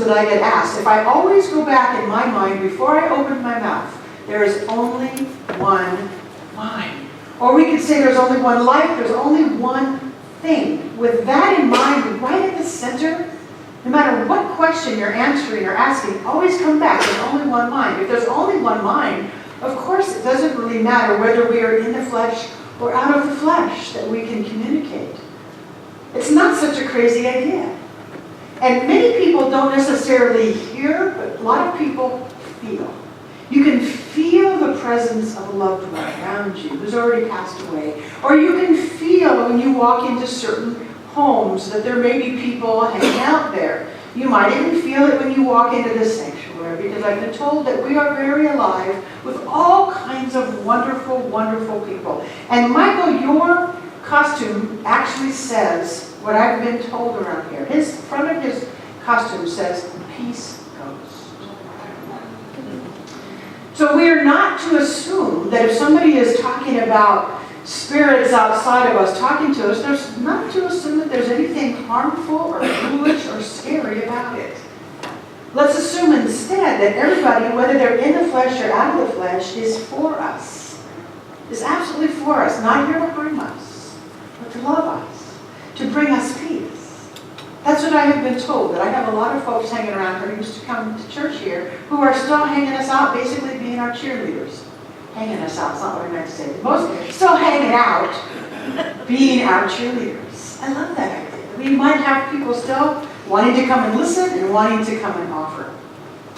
that I get asked, if I always go back in my mind before I open my mouth, there is only one mind. Or we could say there's only one life, there's only one thing. With that in mind, right at the center, no matter what question you're answering or asking, always come back, there's only one mind. If there's only one mind, of course it doesn't really matter whether we are in the flesh or out of the flesh that we can communicate. It's not such a crazy idea. And many people don't necessarily hear, but a lot of people feel. You can feel the presence of a loved one around you who's already passed away. Or you can feel when you walk into certain homes that there may be people hanging out there. You might even feel it when you walk into this sanctuary, because I've been told that we are very alive with all kinds of wonderful, wonderful people. And Michael, your costume actually says what I've been told around here. His front of his costume says, "Peace Ghost." So we are not to assume that if somebody is talking about spirits outside of us talking to us, there's not to assume that there's anything harmful or foolish or scary about it. Let's assume instead that everybody, whether they're in the flesh or out of the flesh, is for us. Is absolutely for us, not here to harm us, but to love us, to bring us peace. That's what I have been told, that I have a lot of folks hanging around here who used to come to church here who are still hanging us out, basically being our cheerleaders. Hanging us out, it's not what I meant to say. Most still hanging out, being our cheerleaders. I love that idea. We might have people still wanting to come and listen and wanting to come and offer.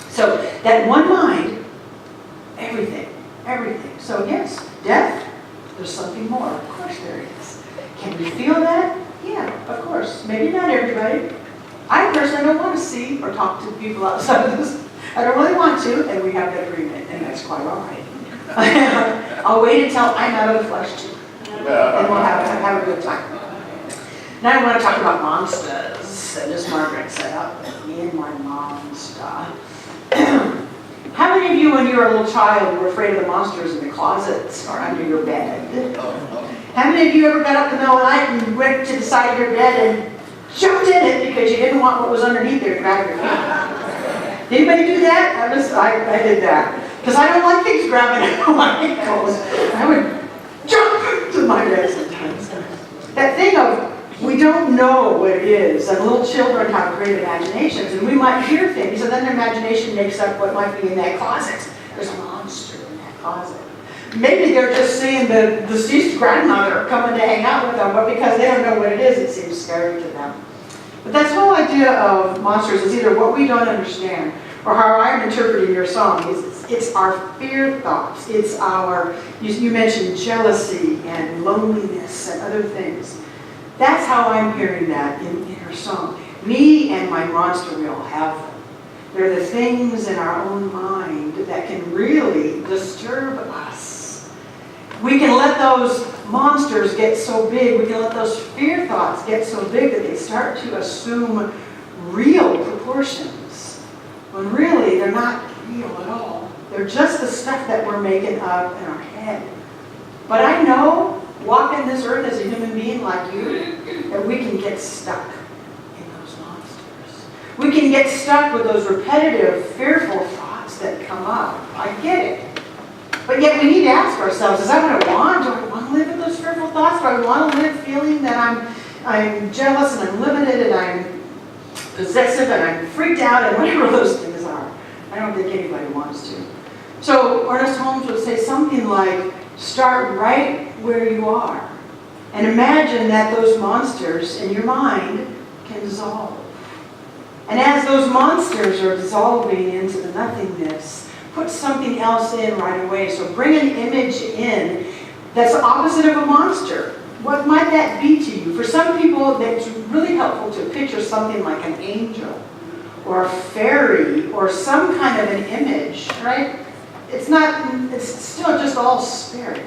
So that one mind, everything, everything. So yes, death, there's something more. Of course there is. Can we feel that? Yeah, of course. Maybe not everybody. I personally don't want to see or talk to people outside of this. I don't really want to, and we have that agreement, and that's quite all right. I'll wait until I'm out of the flesh too, and we'll have a good time. Now I want to talk about monsters. And just Margaret set up me and my monster. How many of you, when you were a little child, were afraid of the monsters in the closets or under your bed? How many of you ever got up in the middle of the night and went to the side of your bed and jumped in it because you didn't want what was underneath there to grab your feet? Did anybody do that? I did that. Because I don't like things grabbing at my ankles. I would jump to my bed sometimes. That thing of, we don't know what it is. And little children have great imaginations. And we might hear things, and then their imagination makes up what might be in that closet. There's a monster in that closet. Maybe they're just seeing the deceased grandmother coming to hang out with them, but because they don't know what it is, it seems scary to them. But that whole idea of monsters is either what we don't understand, or how I'm interpreting your song, it's our fear thoughts. It's our, you mentioned jealousy and loneliness and other things. That's how I'm hearing that in her song. Me and my monster, we all have them. They're the things in our own mind that can really disturb us. We can let those monsters get so big, we can let those fear thoughts get so big that they start to assume real proportions, when really they're not real at all. They're just the stuff that we're making up in our head. But I know, walking this earth as a human being like you, that we can get stuck in those monsters. We can get stuck with those repetitive, fearful thoughts that come up. I get it. But yet we need to ask ourselves, is that what I want? Do I want to live with those fearful thoughts? Do I want to live feeling that I'm jealous and I'm limited and I'm possessive and I'm freaked out and whatever those things are? I don't think anybody wants to. So Ernest Holmes would say something like, start right where you are and imagine that those monsters in your mind can dissolve. And as those monsters are dissolving into the nothingness, put something else in right away. So bring an image in that's the opposite of a monster. What might that be to you? For some people, it's really helpful to picture something like an angel or a fairy or some kind of an image, right? It's still just all spirit.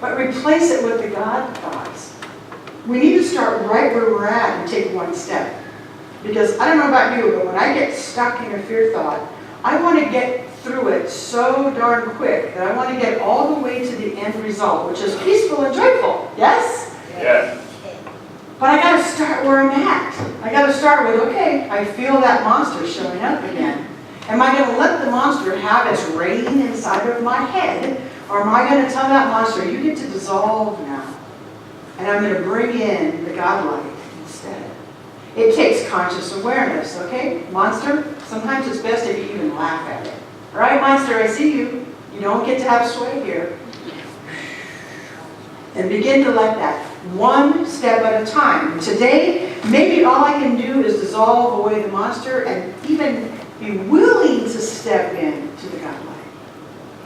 But replace it with the God thoughts. We need to start right where we're at and take one step. Because I don't know about you, but when I get stuck in a fear thought, I want to get through it so darn quick that I want to get all the way to the end result, which is peaceful and joyful. Yes? Yes. But I gotta start where I'm at. I gotta start with, okay, I feel that monster showing up again. Am I gonna let the monster have its reign inside of my head? Or am I gonna tell that monster, you get to dissolve now. And I'm gonna bring in the godlight instead. It takes conscious awareness, okay? Monster, sometimes it's best if you even laugh at it. All right, monster, I see you. You don't get to have sway here. And begin to let that, one step at a time. Today, maybe all I can do is dissolve away the monster and even be willing to step in to the godlight.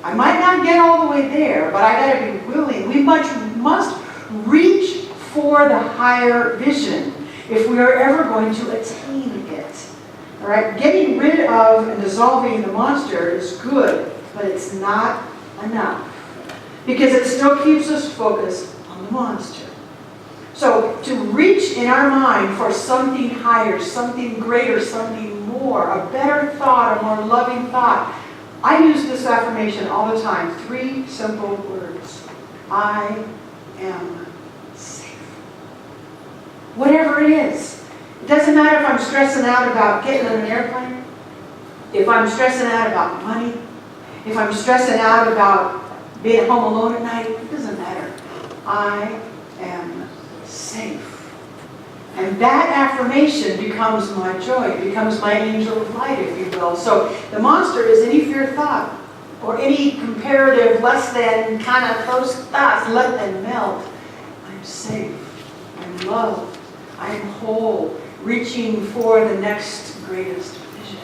I might not get all the way there, but I got to be willing. We must reach for the higher vision if we are ever going to attain it. All right, getting rid of and dissolving the monster is good, but it's not enough because it still keeps us focused on the monster. So to reach in our mind for something higher, something greater, something more, a better thought, a more loving thought, I use this affirmation all the time. 3 simple words. I am safe. Whatever it is. It doesn't matter if I'm stressing out about getting on an airplane, if I'm stressing out about money, if I'm stressing out about being at home alone at night, it doesn't matter. I am safe. And that affirmation becomes my joy, it becomes my angel of light, if you will. So the monster is any fear thought or any comparative less than kind of close thoughts. Let them melt. I'm safe. I'm loved. I'm whole. Reaching for the next greatest vision.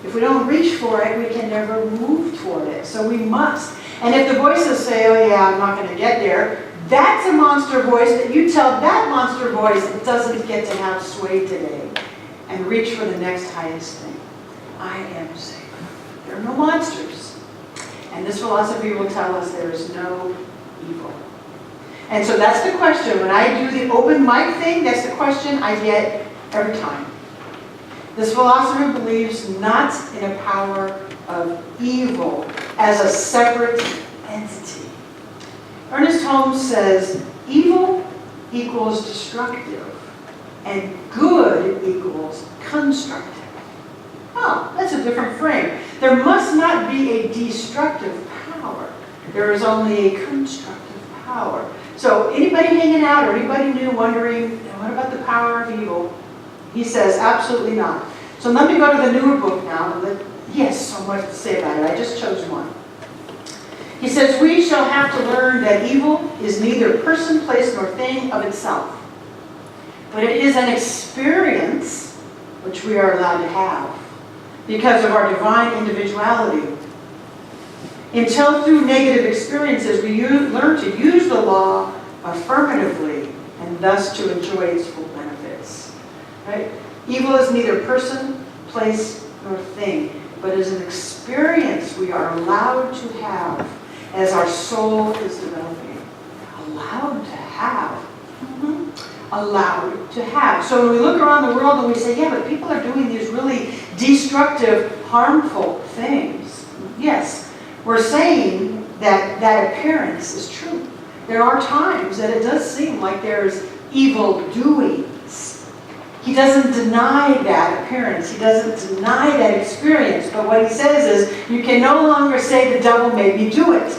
If we don't reach for it, we can never move toward it. So we must. And if the voices say, oh yeah, I'm not going to get there, that's a monster voice that you tell that monster voice it doesn't get to have sway today. And reach for the next highest thing. I am safe. There are no monsters. And this philosophy will tell us there is no evil. And so that's the question. When I do the open mic thing, that's the question I get every time. This philosopher believes not in a power of evil as a separate entity. Ernest Holmes says, evil equals destructive and good equals constructive. Oh, that's a different frame. There must not be a destructive power. There is only a constructive power. So anybody hanging out or anybody new wondering, what about the power of evil? He says, absolutely not. So let me go to the newer book now. He has so much to say about it. I just chose one. He says, we shall have to learn that evil is neither person, place, nor thing of itself. But it is an experience which we are allowed to have because of our divine individuality. Until through negative experiences we learn to use the law affirmatively and thus to enjoy its full benefits. Right? Evil is neither person, place, nor thing, but is an experience we are allowed to have as our soul is developing. Allowed to have. Allowed to have. So when we look around the world and we say, yeah, but people are doing these really destructive, harmful things. Yes, we're saying that that appearance is true. There are times that it does seem like there's evil doings. He doesn't deny that appearance. He doesn't deny that experience. But what he says is, you can no longer say the devil made me do it.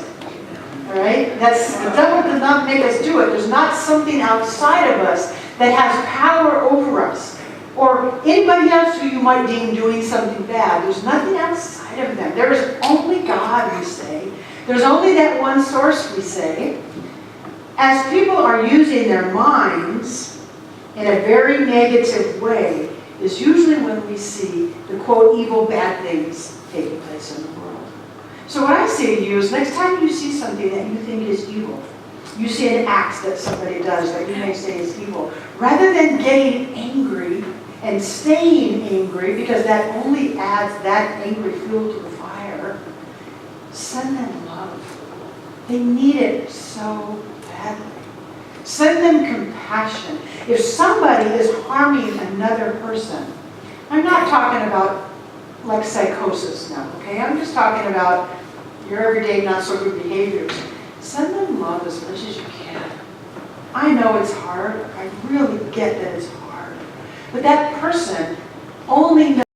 All right? The devil did not make us do it. There's not something outside of us that has power over us. Or anybody else who you might deem doing something bad. There's nothing outside of them. There is only God, we say. There's only that one source, we say. As people are using their minds in a very negative way is usually when we see the quote evil bad things taking place in the world. So what I say to you is next time you see something that you think is evil, you see an act that somebody does that you may say is evil, rather than getting angry and staying angry because that only adds that angry fuel to the fire, send them love. They need it so badly. Send them compassion. If somebody is harming another person, I'm not talking about like psychosis now, okay? I'm just talking about your everyday not so good behaviors. Send them love as much as you can. I know it's hard. I really get that it's hard. But that person only knows